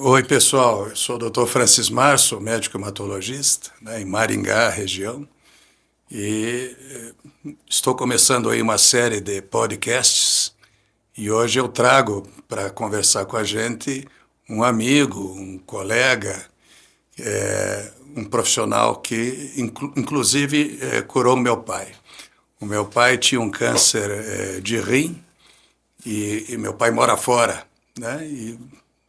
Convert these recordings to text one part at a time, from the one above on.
Oi, pessoal. Eu sou o Dr. Francis Março, médico hematologista, né, em Maringá, região, e estou começando aí uma série de podcasts e hoje eu trago para conversar com a gente um amigo, um colega, um profissional que inclusive curou meu pai. O meu pai tinha um câncer de rim e meu pai mora fora, né? E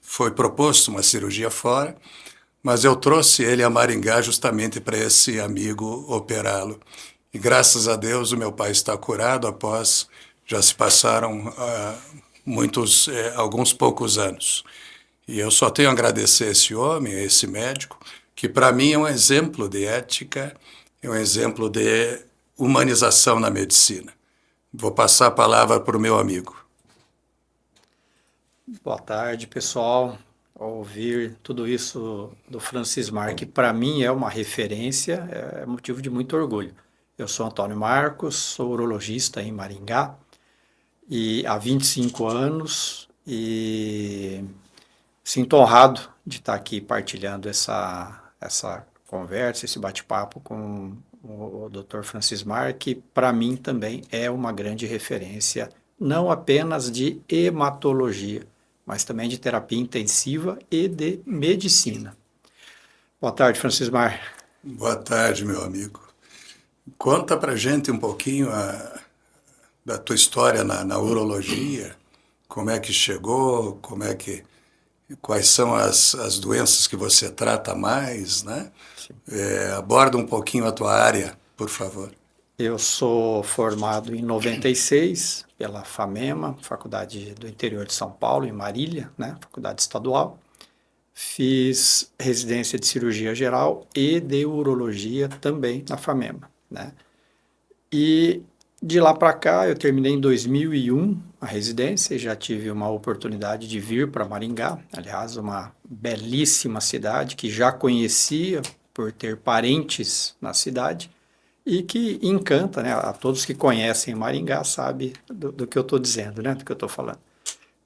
foi proposto uma cirurgia fora, mas eu trouxe ele a Maringá justamente para esse amigo operá-lo. E graças a Deus o meu pai está curado após já se passaram alguns poucos anos. E eu só tenho a agradecer a esse homem, a esse médico, que para mim é um exemplo de ética, é um exemplo de humanização na medicina. Vou passar a palavra para o meu amigo. Boa tarde, pessoal. Ao ouvir tudo isso do Francis Mar, que para mim é uma referência, é motivo de muito orgulho. Eu sou Antônio Marcos, sou urologista em Maringá e há 25 anos e sinto honrado de estar aqui partilhando essa conversa, esse bate-papo com o Dr. Francis Mar, que para mim também é uma grande referência, não apenas de hematologia, mas também de terapia intensiva e de medicina. Boa tarde, Francis Mar. Boa tarde, meu amigo. Conta pra gente um pouquinho da tua história na urologia, como é que chegou, quais são as doenças que você trata mais, né? Aborda um pouquinho a tua área, por favor. Eu sou formado em 96 pela FAMEMA, Faculdade do Interior de São Paulo, em Marília, né, faculdade estadual. Fiz residência de cirurgia geral e de urologia também na FAMEMA, né? E de lá para cá, eu terminei em 2001 a residência e já tive uma oportunidade de vir para Maringá, aliás, uma belíssima cidade que já conhecia por ter parentes na cidade e que encanta, né? A todos que conhecem Maringá sabem do que eu estou dizendo, né? Do que eu estou falando.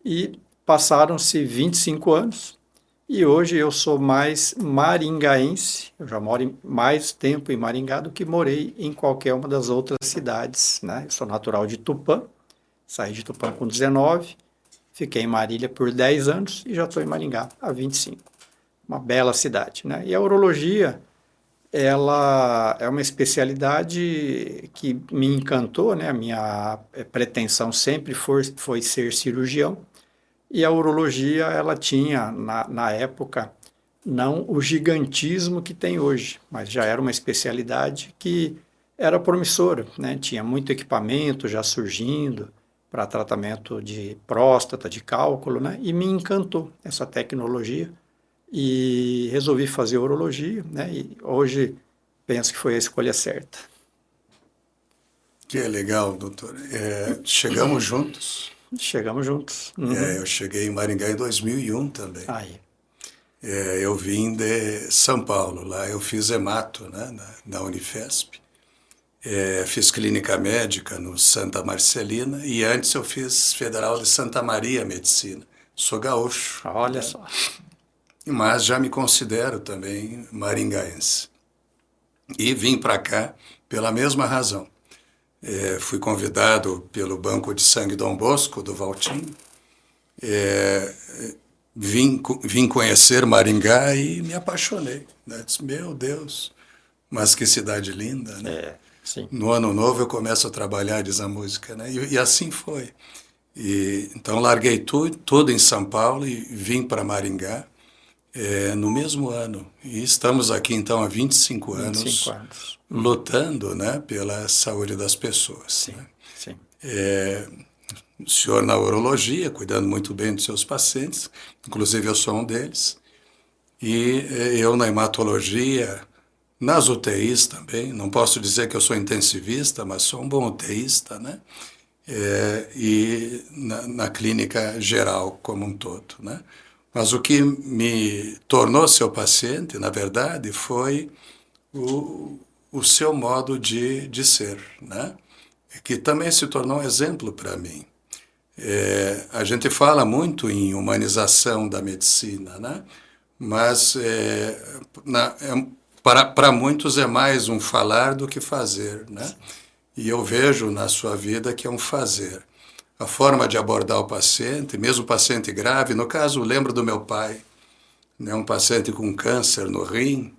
E passaram-se 25 anos e hoje eu sou mais maringaense, eu já moro mais tempo em Maringá do que morei em qualquer uma das outras cidades, né? Eu sou natural de Tupã, saí de Tupã com 19, fiquei em Marília por 10 anos e já estou em Maringá há 25. Uma bela cidade, né? E a urologia, ela é uma especialidade que me encantou, né? A minha pretensão sempre foi ser cirurgião. E a urologia, ela tinha, na época, não o gigantismo que tem hoje, mas já era uma especialidade que era promissora, né? Tinha muito equipamento já surgindo para tratamento de próstata, de cálculo, né? E me encantou essa tecnologia e resolvi fazer urologia, né? E hoje penso que foi a escolha certa. Que legal, doutor. Chegamos juntos. Chegamos juntos. Uhum. Eu cheguei em Maringá em 2001 também. Aí. Eu vim de São Paulo, lá eu fiz hemato, né, na Unifesp. Fiz clínica médica no Santa Marcelina e antes eu fiz Federal de Santa Maria Medicina. Sou gaúcho, Olha né? só. Mas já me considero também maringaense. E vim para cá pela mesma razão. Fui convidado pelo Banco de Sangue Dom Bosco, do Valtim. Vim conhecer Maringá e me apaixonei, né? Disse, meu Deus, mas que cidade linda, né? Sim. No ano novo eu começo a trabalhar, diz a música, né? E assim foi. Então larguei tudo em São Paulo e vim para Maringá no mesmo ano. E estamos aqui então há 25 25 anos anos. lutando, né, pela saúde das pessoas. Sim, Né? sim. O senhor na urologia, cuidando muito bem dos seus pacientes, inclusive eu sou um deles. E eu na hematologia, nas UTIs também, não posso dizer que eu sou intensivista, mas sou um bom UTIsta, né? E na clínica geral como um todo, né? Mas o que me tornou seu paciente, na verdade, foi o seu modo de ser, né? Que também se tornou um exemplo para mim. A gente fala muito em humanização da medicina, né? Mas para muitos é mais um falar do que fazer, né? E eu vejo na sua vida que é um fazer. A forma de abordar o paciente, mesmo o paciente grave, no caso, eu lembro do meu pai, né? Um paciente com câncer no rim,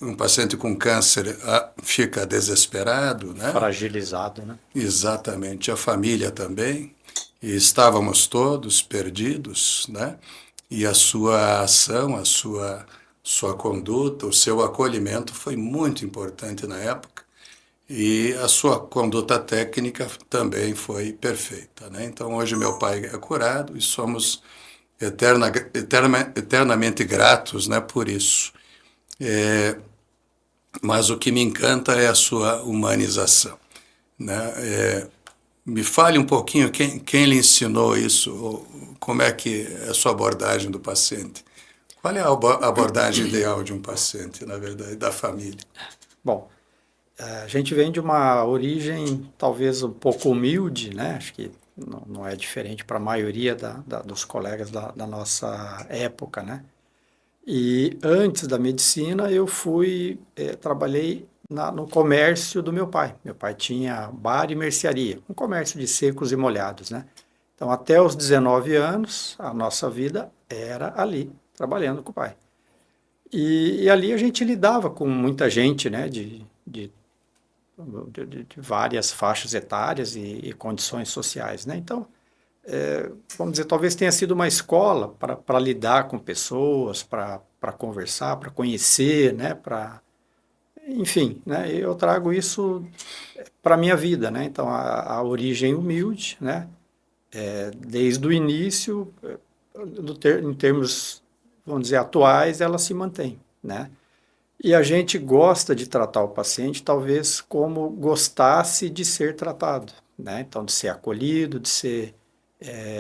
um paciente com câncer fica desesperado, né? Fragilizado, né? Exatamente, a família também, e estávamos todos perdidos, né? E a sua ação, sua conduta, o seu acolhimento foi muito importante na época, e a sua conduta técnica também foi perfeita, né? Então hoje meu pai é curado e somos eternamente gratos, né, por isso. Mas o que me encanta é a sua humanização, né? Me fale um pouquinho quem lhe ensinou isso, ou como é que é a sua abordagem do paciente. Qual é a abordagem ideal de um paciente, na verdade, da família? Bom, a gente vem de uma origem talvez um pouco humilde, né? Acho que não é diferente para a maioria dos colegas da nossa época, né? E antes da medicina eu trabalhei no comércio do meu pai. Meu pai tinha bar e mercearia, um comércio de secos e molhados, né? Então até os 19 anos a nossa vida era ali, trabalhando com o pai. E ali a gente lidava com muita gente, né? De várias faixas etárias e condições sociais, né? Então, vamos dizer, talvez tenha sido uma escola para lidar com pessoas, para conversar, para conhecer, né? Enfim, né? Eu trago isso para a minha vida, né? Então, a origem humilde, né? Desde o início, em termos, vamos dizer, atuais, ela se mantém, né? E a gente gosta de tratar o paciente talvez como gostasse de ser tratado, né? Então, de ser acolhido, de ser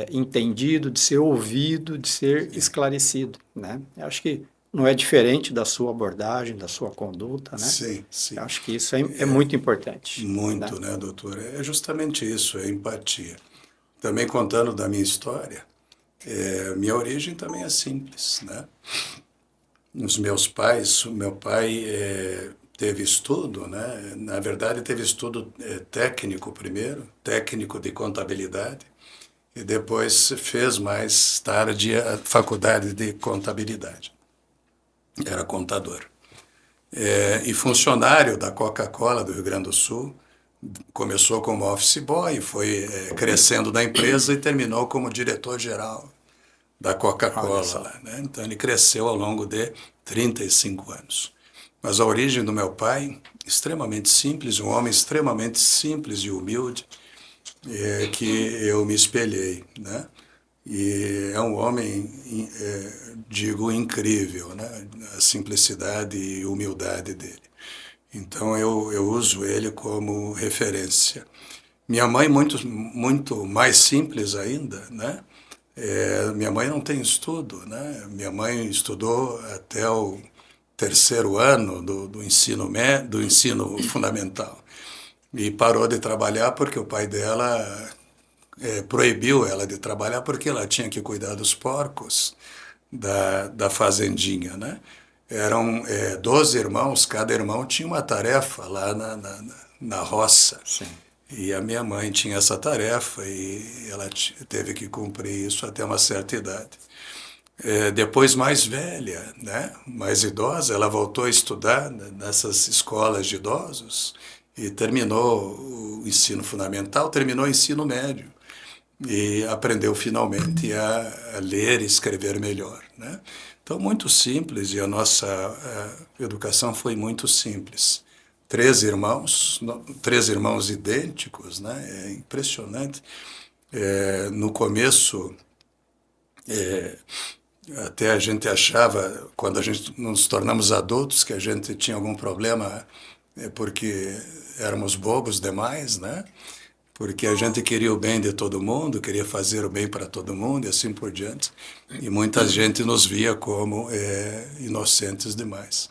entendido, de ser ouvido, de ser esclarecido, né? Eu acho que não é diferente da sua abordagem, da sua conduta, né? Sim, sim. Eu acho que isso é muito importante, né? Muito, né, doutor? É justamente isso, é empatia. Também contando da minha história, minha origem também é simples, né? Os meus pais, o meu pai teve estudo, né? Na verdade, teve estudo técnico primeiro, técnico de contabilidade, e depois fez mais tarde a faculdade de contabilidade. Era contador. E funcionário da Coca-Cola do Rio Grande do Sul, começou como office boy, foi crescendo na empresa e terminou como diretor-geral da Coca-Cola lá, né? Então ele cresceu ao longo de 35 anos. Mas a origem do meu pai, extremamente simples, um homem extremamente simples e humilde, que eu me espelhei, né? E é um homem, digo, incrível, né? A simplicidade e humildade dele. Então eu uso ele como referência. Minha mãe muito mais simples ainda, né? Minha mãe não tem estudo, né? Minha mãe estudou até o terceiro ano do ensino fundamental e parou de trabalhar porque o pai dela proibiu ela de trabalhar porque ela tinha que cuidar dos porcos da fazendinha, né? Eram 12 irmãos, cada irmão tinha uma tarefa lá na roça. Sim. E a minha mãe tinha essa tarefa e ela teve que cumprir isso até uma certa idade. Depois, mais velha, né, mais idosa, ela voltou a estudar nessas escolas de idosos e terminou o ensino fundamental, terminou o ensino médio e aprendeu finalmente a ler e escrever melhor, né? Então, muito simples, e a nossa educação foi muito simples. Três irmãos idênticos, né? É impressionante. No começo, até a gente achava, quando a gente nos tornamos adultos, que a gente tinha algum problema porque éramos bobos demais, né? Porque a gente queria o bem de todo mundo, queria fazer o bem para todo mundo e assim por diante. E muita gente nos via como inocentes demais.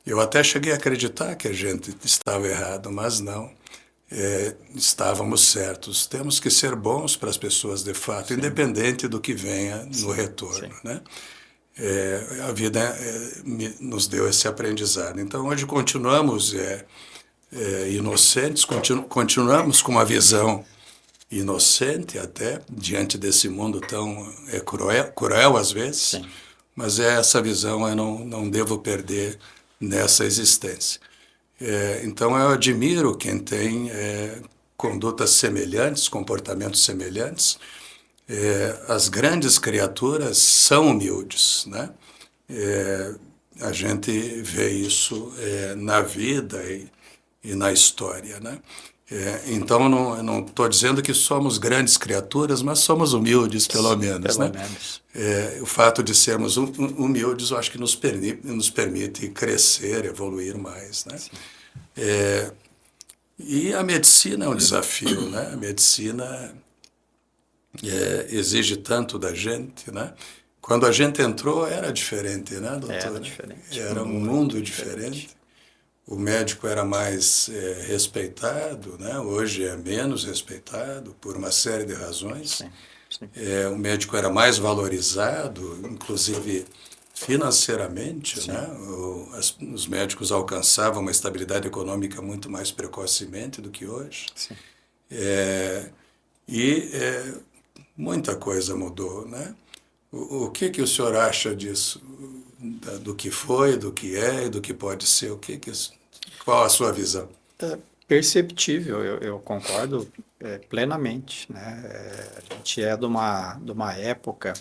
Eu até cheguei a acreditar que a gente estava errado, mas não. estávamos certos. Temos que ser bons para as pessoas de fato, independente do que venha no retorno, né? A vida nos deu esse aprendizado. Então, hoje continuamos inocentes, continuamos com uma visão inocente até, diante desse mundo tão cruel às vezes, Sim. mas essa visão eu não devo perder nessa existência. Então eu admiro quem tem condutas semelhantes, comportamentos semelhantes. As grandes criaturas são humildes, né? A gente vê isso na vida e na história, né? Então eu não estou dizendo que somos grandes criaturas, mas somos humildes pelo menos, pelo né? menos. O fato de sermos humildes, eu acho que nos permite crescer, evoluir mais, né? E a medicina é um desafio, né? A medicina exige tanto da gente, né? Quando a gente entrou era diferente, né, doutor? Era diferente. Era um mundo diferente. O médico era mais respeitado, né? Hoje é menos respeitado por uma série de razões. Sim, sim. O médico era mais valorizado, inclusive financeiramente, né? Os médicos alcançavam uma estabilidade econômica muito mais precocemente do que hoje. Sim. Muita coisa mudou, né? O que o senhor acha disso? Do que foi, do que é e do que pode ser? Qual a sua visão? É perceptível, eu concordo plenamente, né? A gente é de uma época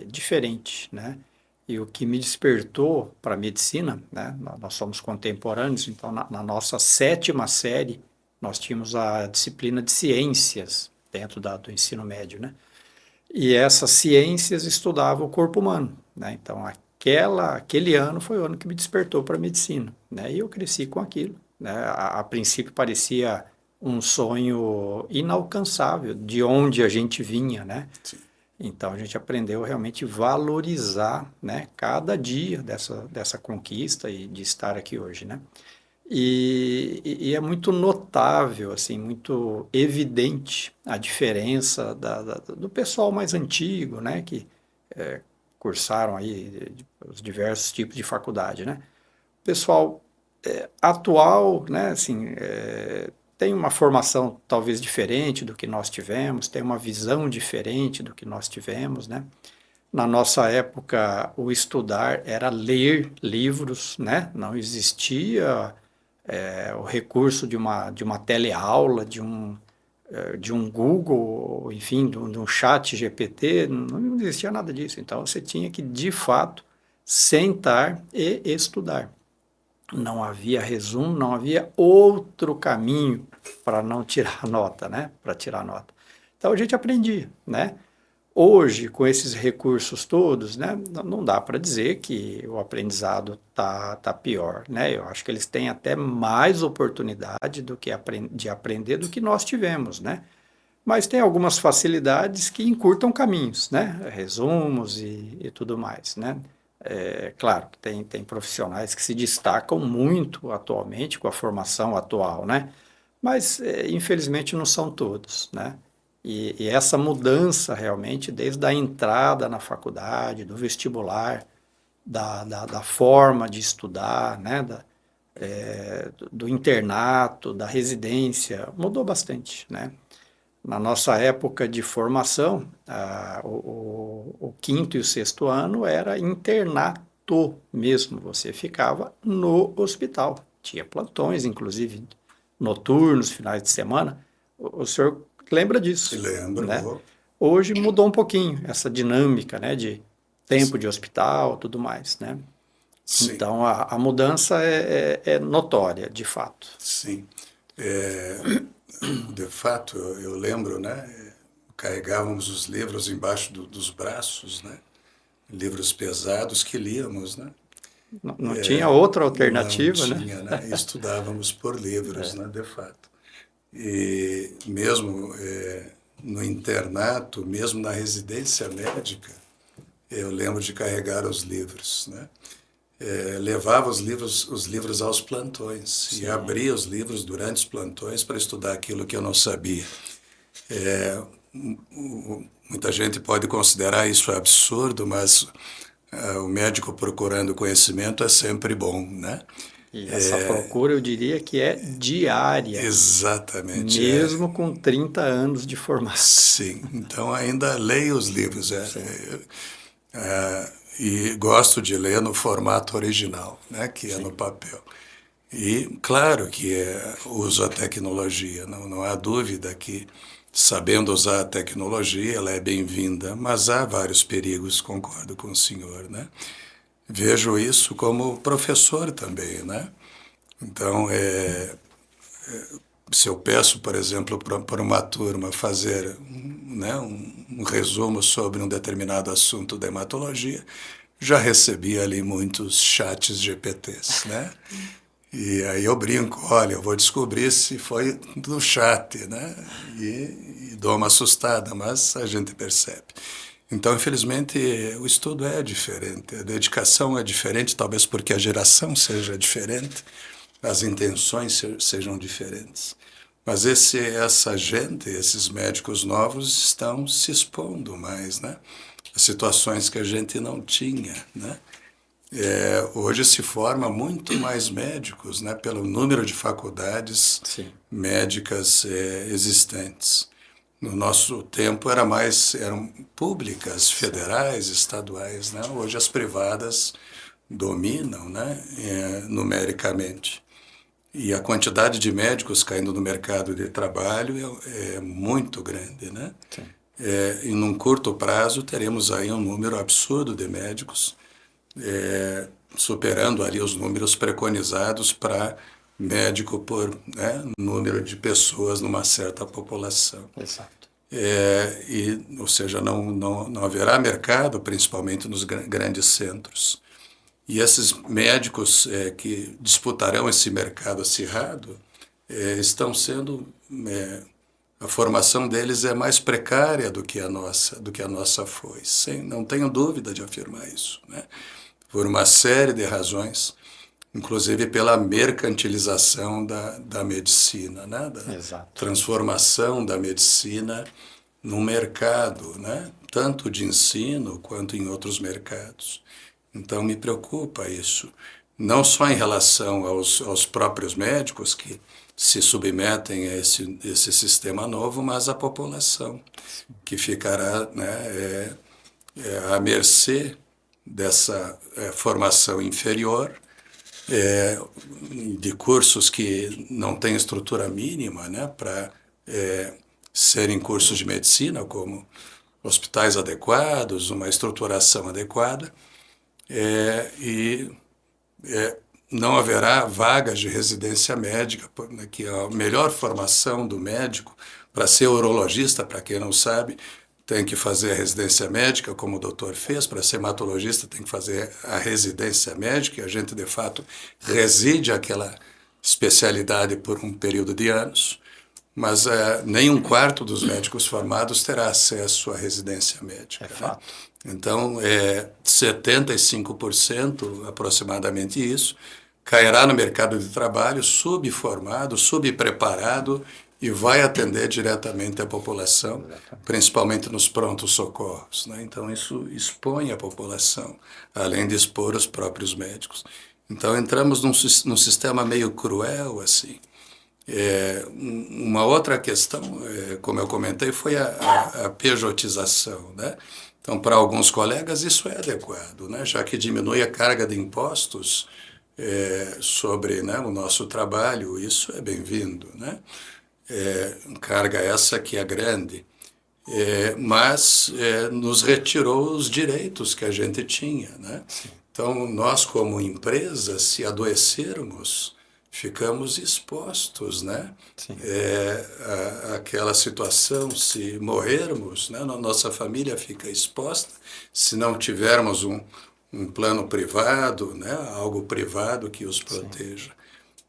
diferente, né? E o que me despertou para a medicina, né? Nós somos contemporâneos, então na nossa 7ª série nós tínhamos a disciplina de ciências dentro do ensino médio, né? E essas ciências estudavam o corpo humano, né? Então aquele ano foi o ano que me despertou para a medicina, né? E eu cresci com aquilo, né? A princípio parecia um sonho inalcançável de onde a gente vinha, né? Sim. Então a gente aprendeu realmente valorizar, né, cada dia dessa conquista e de estar aqui hoje, né? E é muito notável, assim, muito evidente a diferença do pessoal mais antigo, né, que cursaram aí os diversos tipos de faculdade, né? O pessoal atual, né, assim, tem uma formação talvez diferente do que nós tivemos, tem uma visão diferente do que nós tivemos, né? Na nossa época, o estudar era ler livros, né? Não existia o recurso de uma teleaula, de um Google, enfim, de um chat GPT, não existia nada disso. Então, você tinha que, de fato, sentar e estudar. Não havia resumo, não havia outro caminho para não tirar nota, né? Para tirar nota. Então, a gente aprendia, né? Hoje, com esses recursos todos, né, não dá para dizer que o aprendizado tá pior, né? Eu acho que eles têm até mais oportunidade de aprender do que nós tivemos, né? Mas tem algumas facilidades que encurtam caminhos, né? Resumos e tudo mais, né? Claro que tem profissionais que se destacam muito atualmente com a formação atual, né? Mas, infelizmente, não são todos, né? E essa mudança realmente, desde a entrada na faculdade, do vestibular, da forma de estudar, né, do internato, da residência, mudou bastante, né? Na nossa época de formação, o 5º e o 6º ano era internato mesmo, você ficava no hospital. Tinha plantões, inclusive, noturnos, finais de semana. O senhor lembra disso, Lembro. né? Hoje mudou um pouquinho essa dinâmica, né, de tempo de hospital, tudo mais, né? Sim. Então a mudança é notória, de fato. Sim. De fato, eu lembro, né? Carregávamos os livros embaixo dos braços, né? Livros pesados que líamos, né? Não tinha outra alternativa, não tinha, né? Estudávamos por livros, né? De fato. E mesmo no internato, mesmo na residência médica, eu lembro de carregar os livros, né? levava os livros aos plantões. Sim. E abria os livros durante os plantões para estudar aquilo que eu não sabia. Muita gente pode considerar isso absurdo, mas o médico procurando conhecimento é sempre bom, né? E essa procura, eu diria que é diária. Exatamente. Mesmo com 30 anos de formato. Sim, então ainda leio os livros. E gosto de ler no formato original, né, que é no papel. E claro que uso a tecnologia, não há dúvida que, sabendo usar a tecnologia, ela é bem-vinda, mas há vários perigos, concordo com o senhor, né? Vejo isso como professor também, né? Então, se eu peço, por exemplo, para uma turma fazer um resumo sobre um determinado assunto da hematologia, já recebi ali muitos chats GPTs, né? E aí eu brinco, olha, eu vou descobrir se foi do chat, né? E dou uma assustada, mas a gente percebe. Então, infelizmente, o estudo é diferente, a dedicação é diferente, talvez porque a geração seja diferente, as intenções sejam diferentes. Mas essa gente, esses médicos novos, estão se expondo mais, né? A situações que a gente não tinha, né? Hoje se forma muito mais médicos, né? Pelo número de faculdades médicas existentes. No nosso tempo eram públicas, federais, estaduais, né? Hoje as privadas dominam, né? Numericamente. E a quantidade de médicos caindo no mercado de trabalho é muito grande, né? E num curto prazo teremos aí um número absurdo de médicos, superando ali os números preconizados para médico por número de pessoas numa certa população. Exato. Ou seja, não haverá mercado, principalmente nos grandes centros. E esses médicos que disputarão esse mercado acirrado estão sendo... a formação deles é mais precária do que a nossa foi. Não tenho dúvida de afirmar isso, né? Por uma série de razões, inclusive pela mercantilização da medicina, né? Da transformação da medicina no mercado, né? Tanto de ensino quanto em outros mercados. Então me preocupa isso, não só em relação aos próprios médicos que se submetem a esse sistema novo, mas a população que ficará, né, à mercê dessa formação inferior, de cursos que não têm estrutura mínima, né, para serem cursos de medicina, como hospitais adequados, uma estruturação adequada, não haverá vagas de residência médica, né, que é a melhor formação do médico. Para ser urologista, para quem não sabe, tem que fazer a residência médica, como o doutor fez. Para ser hematologista, tem que fazer a residência médica, e a gente, de fato, reside aquela especialidade por um período de anos, mas nem um quarto dos médicos formados terá acesso à residência médica. Fato. Né? Então, 75%, aproximadamente isso, cairá no mercado de trabalho subformado, subpreparado, e vai atender diretamente a população, principalmente nos prontos-socorros, né? Então, isso expõe a população, além de expor os próprios médicos. Então, entramos num sistema meio cruel, assim. Uma outra questão, como eu comentei, foi a pejotização, né? Então, para alguns colegas, isso é adequado, né? Já que diminui a carga de impostos sobre, né, o nosso trabalho, isso é bem-vindo, né? Carga essa que é grande, mas nos retirou os direitos que a gente tinha, né? Então, nós como empresa, se adoecermos, ficamos expostos, né? Àquela situação, se morrermos, né? Nossa família fica exposta, se não tivermos um plano privado, né? Algo privado que os proteja.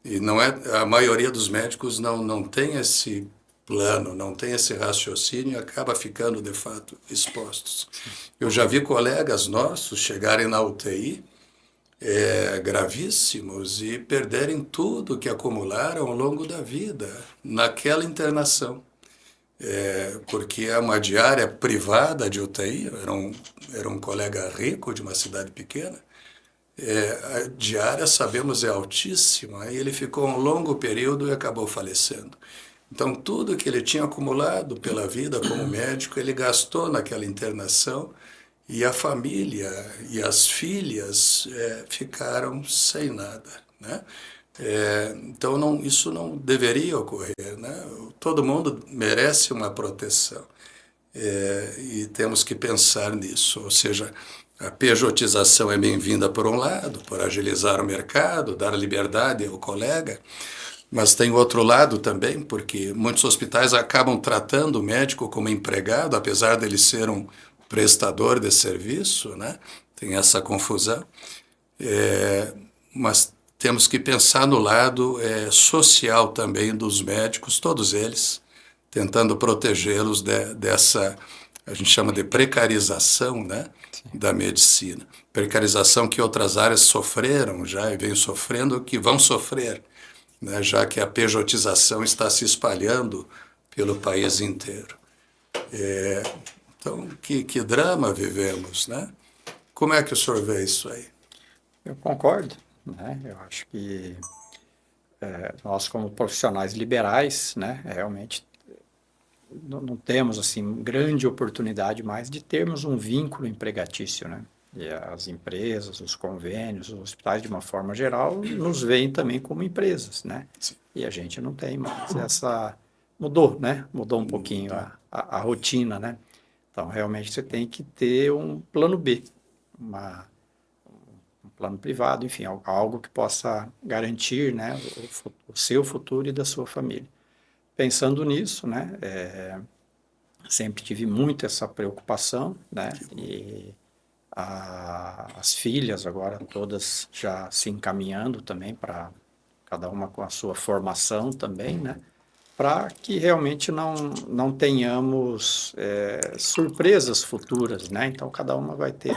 E não a maioria dos médicos não tem esse plano, não tem esse raciocínio e acaba ficando, de fato, expostos. Eu já vi colegas nossos chegarem na UTI gravíssimos e perderem tudo que acumularam ao longo da vida naquela internação. Porque é uma diária privada de UTI, era um colega rico de uma cidade pequena, a diária, sabemos, é altíssima, e ele ficou um longo período e acabou falecendo. Então, tudo que ele tinha acumulado pela vida como médico, ele gastou naquela internação, e a família e as filhas ficaram sem nada, né? Então, isso não deveria ocorrer, né? Todo mundo merece uma proteção, e temos que pensar nisso. Ou seja, a pejotização é bem-vinda por um lado, por agilizar o mercado, dar liberdade ao colega, mas tem outro lado também, porque muitos hospitais acabam tratando o médico como empregado, apesar dele ser um prestador de serviço, né? Tem essa confusão. Mas temos que pensar no lado social também dos médicos, todos eles, tentando protegê-los dessa, a gente chama de precarização, né, da medicina. Precarização que outras áreas sofreram já e vêm sofrendo, que vão sofrer, né, já que a pejotização está se espalhando pelo país inteiro. Então, que drama vivemos, né? Como é que o senhor vê isso aí? Eu concordo, né? Eu acho que nós, como profissionais liberais, né, realmente não temos assim grande oportunidade mais de termos um vínculo empregatício, né? E as empresas, os convênios, os hospitais, de uma forma geral, nos veem também como empresas, né? Sim. E a gente não tem mais essa... Mudou, né? Mudou um pouquinho a rotina, né? Então, realmente, você tem que ter um plano B, um plano privado, enfim, algo que possa garantir, né, o seu futuro e da sua família. Pensando nisso, né, sempre tive muito essa preocupação, né, e as filhas agora todas já se encaminhando também para cada uma com a sua formação também, né, para que realmente não tenhamos surpresas futuras, né, então cada uma vai ter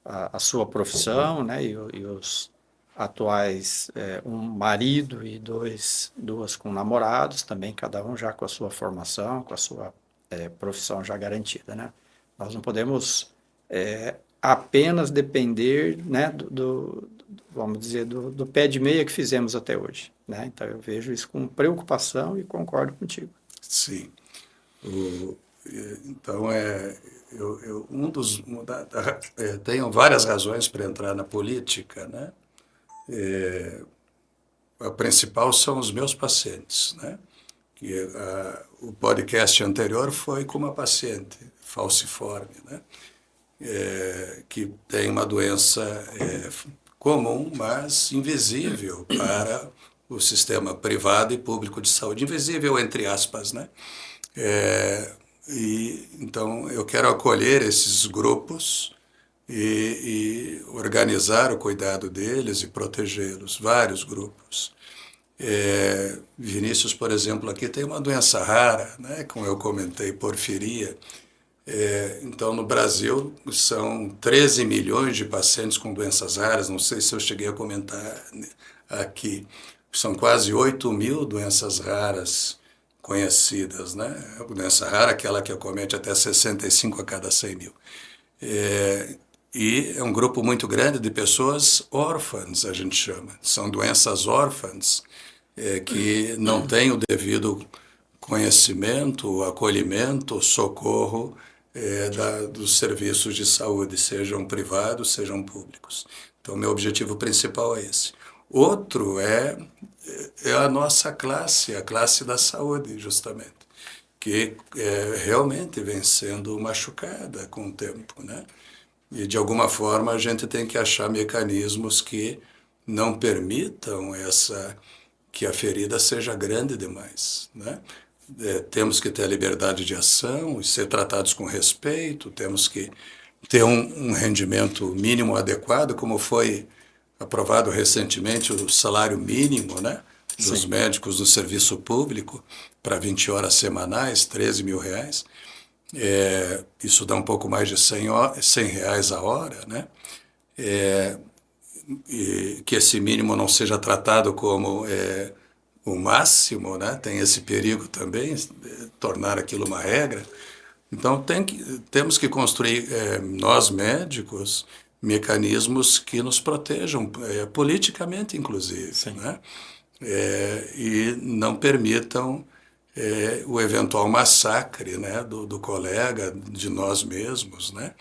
a sua profissão, né, e os atuais, um marido e duas com namorados, também cada um já com a sua formação, com a sua profissão já garantida, né. Nós não podemos apenas depender, né, vamos dizer, do pé de meia que fizemos até hoje, né. Então eu vejo isso com preocupação e concordo contigo. Sim. Então, tenho várias razões para entrar na política, né? A principal são os meus pacientes, né? O podcast anterior foi com uma paciente falciforme, né? Que tem uma doença comum, mas invisível para o sistema privado e público de saúde. Invisível, entre aspas, né? Então, eu quero acolher esses grupos e organizar o cuidado deles e protegê-los, vários grupos. Vinícius, por exemplo, aqui tem uma doença rara, né, como eu comentei, porfiria. Então, no Brasil, são 13 milhões de pacientes com doenças raras, não sei se eu cheguei a comentar aqui, são quase 8 mil doenças raras conhecidas, né? A doença rara, aquela que acomete até 65 a cada 100 mil. E é um grupo muito grande de pessoas órfãs, a gente chama. São doenças órfãs que não têm o devido conhecimento, acolhimento, socorro dos serviços de saúde, sejam privados, sejam públicos. Então, meu objetivo principal é esse. Outro é a nossa classe, a classe da saúde, justamente, que realmente vem sendo machucada com o tempo, né? E, de alguma forma, a gente tem que achar mecanismos que não permitam que a ferida seja grande demais, né? Temos que ter a liberdade de ação e ser tratados com respeito, temos que ter um rendimento mínimo adequado, como foi aprovado recentemente o salário mínimo, né, dos médicos do serviço público para 20 horas semanais, 13 mil reais. Isso dá um pouco mais de 100 reais a hora, né? e que esse mínimo não seja tratado como o máximo, né? Tem esse perigo também, tornar aquilo uma regra. Então temos que construir, nós médicos, mecanismos que nos protejam, politicamente inclusive, Sim. né? E não permitam o eventual massacre, né, do colega, de nós mesmos, né?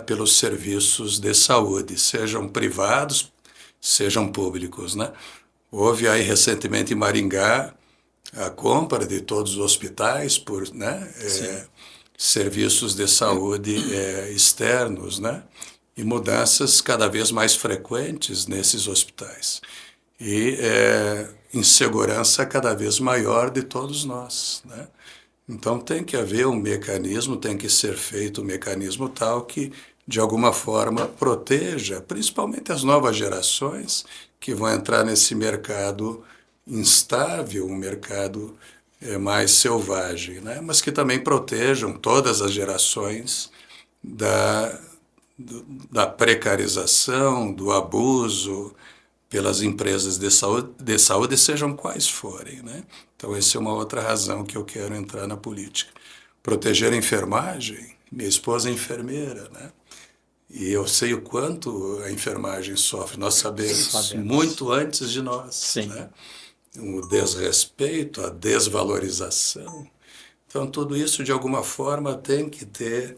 Pelos serviços de saúde, sejam privados, sejam públicos, né? Houve aí recentemente em Maringá a compra de todos os hospitais por, né, serviços de saúde externos, né? E mudanças cada vez mais frequentes nesses hospitais. E insegurança cada vez maior de todos nós, né? Então tem que haver um mecanismo, tem que ser feito um mecanismo tal que, de alguma forma, proteja, principalmente as novas gerações que vão entrar nesse mercado instável, um mercado mais selvagem, né? Mas que também protejam todas as gerações da, da precarização, do abuso pelas empresas de saúde, sejam quais forem, né? Então, essa é uma outra razão que eu quero entrar na política. Proteger a enfermagem, minha esposa é enfermeira, né? E eu sei o quanto a enfermagem sofre, nós sabemos muito antes de nós, Sim. né? O desrespeito, a desvalorização. Então, tudo isso, de alguma forma, tem que ter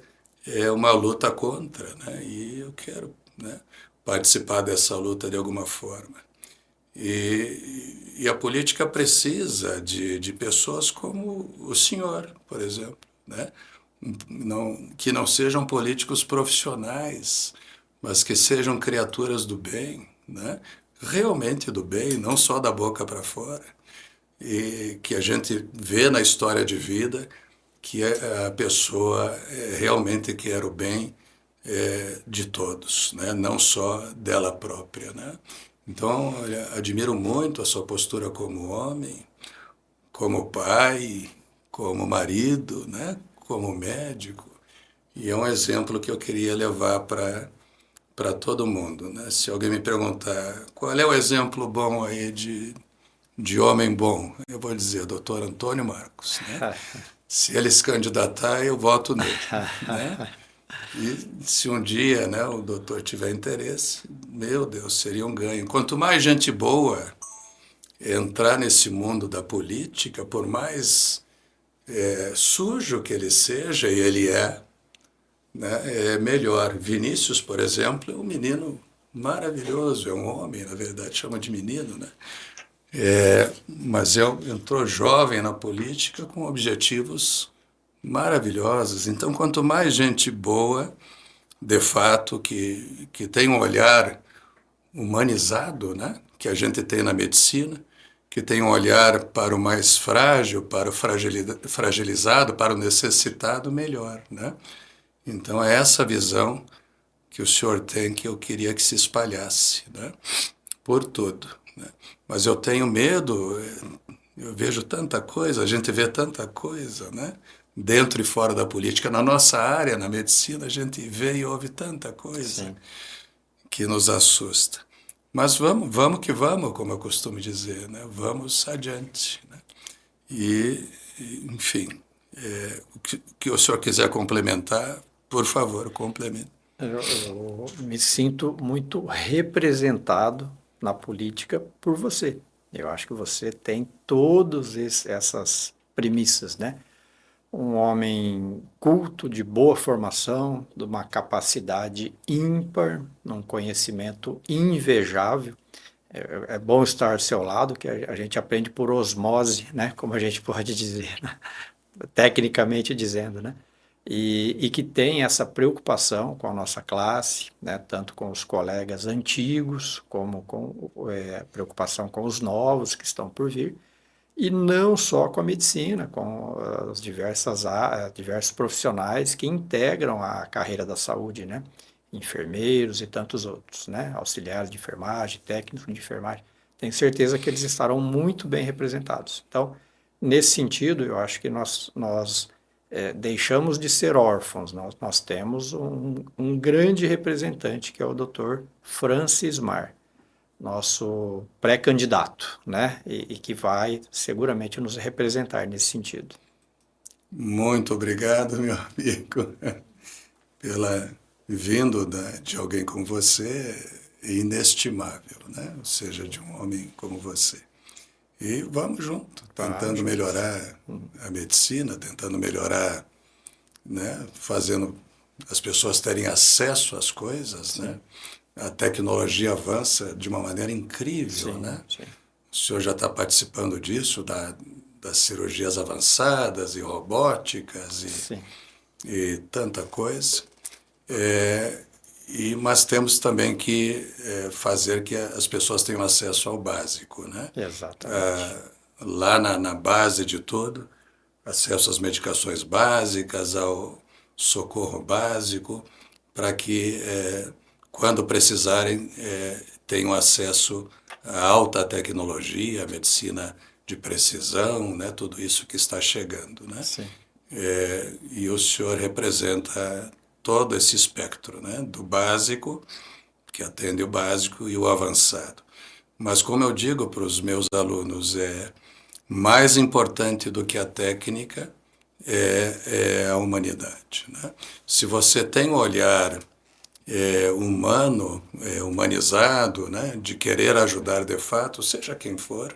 uma luta contra, né? E eu quero, né, participar dessa luta de alguma forma. E a política precisa de pessoas como o senhor, por exemplo, né? Que não sejam políticos profissionais, mas que sejam criaturas do bem, né? Realmente do bem, não só da boca para fora. E que a gente vê na história de vida que a pessoa realmente quer o bem de todos, né? Não só dela própria, né? Então, olha, admiro muito a sua postura como homem, como pai, como marido, né? Como médico. E é um exemplo que eu queria levar para todo mundo, né? Se alguém me perguntar qual é o exemplo bom aí de homem bom, eu vou dizer Dr. Antônio Marcos, né? Se ele se candidatar, eu voto nele, né? E se um dia, né, o doutor tiver interesse, meu Deus, seria um ganho. Quanto mais gente boa entrar nesse mundo da política, por mais sujo que ele seja, e ele né, é melhor. Vinícius, por exemplo, é um menino maravilhoso, é um homem, na verdade, chama de menino, né? Mas entrou jovem na política com objetivos maravilhosos. Então, quanto mais gente boa, de fato, que tem um olhar humanizado, né, que a gente tem na medicina, que tem um olhar para o mais frágil, para o fragilizado, para o necessitado, melhor, né? Então, é essa visão que o senhor tem que eu queria que se espalhasse, né, por tudo, né? Mas eu tenho medo, eu vejo tanta coisa, a gente vê tanta coisa, né? Dentro e fora da política. Na nossa área, na medicina, a gente vê e ouve tanta coisa. Sim. Que nos assusta. Mas vamos que vamos, como eu costumo dizer, né? Vamos adiante, né? Enfim, o que o senhor quiser complementar, por favor, complemente. Eu me sinto muito representado na política por você. Eu acho que você tem todas essas premissas, né? Um homem culto, de boa formação, de uma capacidade ímpar, um conhecimento invejável. É bom estar ao seu lado, que a gente aprende por osmose, né? Como a gente pode dizer, né? Tecnicamente dizendo, né? E que tem essa preocupação com a nossa classe, né? Tanto com os colegas antigos, como com preocupação com os novos que estão por vir. E não só com a medicina, com as diversos profissionais que integram a carreira da saúde, né? Enfermeiros e tantos outros, né? Auxiliares de enfermagem, técnicos de enfermagem. Tenho certeza que eles estarão muito bem representados. Então, nesse sentido, eu acho que nós deixamos de ser órfãos. Nós temos um grande representante, que é o Dr. Francis Mar, nosso pré-candidato, né? E que vai seguramente nos representar nesse sentido. Muito obrigado, meu amigo, pela vindo de alguém como você, é inestimável, né? Ou seja, de um homem como você. E vamos junto, tentando melhorar a medicina, tentando melhorar, né? Fazendo as pessoas terem acesso às coisas, sim, né? A tecnologia avança de uma maneira incrível, sim, né? Sim. O senhor já está participando disso, das cirurgias avançadas e robóticas e tanta coisa. Mas temos também que fazer que as pessoas tenham acesso ao básico, né? Exatamente. Lá na base de tudo, acesso às medicações básicas, ao socorro básico, para que, quando precisarem, tenham acesso à alta tecnologia, à medicina de precisão, né? Tudo isso que está chegando, né? Sim. E o senhor representa todo esse espectro, né? Do básico, que atende o básico, e o avançado. Mas, como eu digo para os meus alunos, mais importante do que a técnica é a humanidade, né? Se você tem um olhar humano, humanizado, né? De querer ajudar de fato, seja quem for,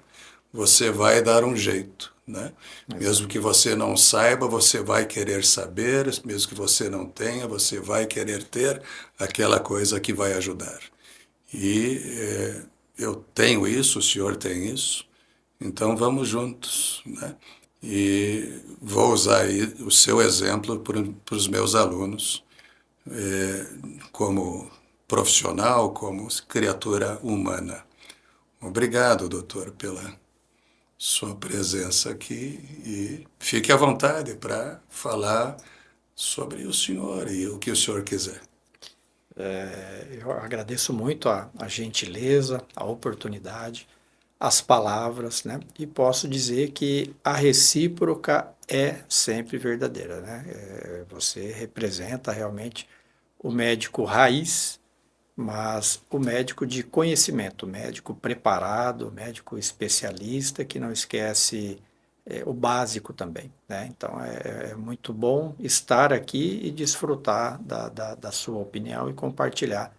você vai dar um jeito, né? Mesmo que você não saiba, você vai querer saber, mesmo que você não tenha, você vai querer ter aquela coisa que vai ajudar. E eu tenho isso, o senhor tem isso, então vamos juntos, né? E vou usar aí o seu exemplo para os meus alunos, como profissional, como criatura humana. Obrigado, doutor, pela sua presença aqui, e fique à vontade para falar sobre o senhor e o que o senhor quiser. Eu agradeço muito a gentileza, a oportunidade, as palavras, né? E posso dizer que a recíproca é sempre verdadeira, né? Você representa realmente o médico raiz, mas o médico de conhecimento, o médico preparado, o médico especialista, que não esquece o básico também, né? Então é muito bom estar aqui e desfrutar da sua opinião e compartilhar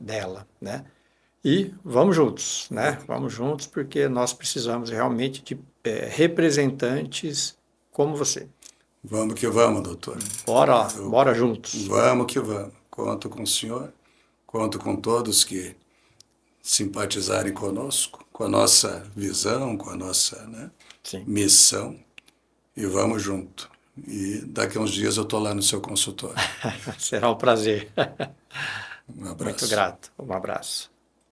dela, né? E vamos juntos, né? Vamos juntos, porque nós precisamos realmente de representantes como você. Vamos que vamos, doutor. Bora juntos. Vamos que vamos. Conto com o senhor, conto com todos que simpatizarem conosco, com a nossa visão, com a nossa, né, missão, e vamos junto. E daqui a uns dias eu estou lá no seu consultório. Será um prazer. Um abraço. Muito grato. Um abraço.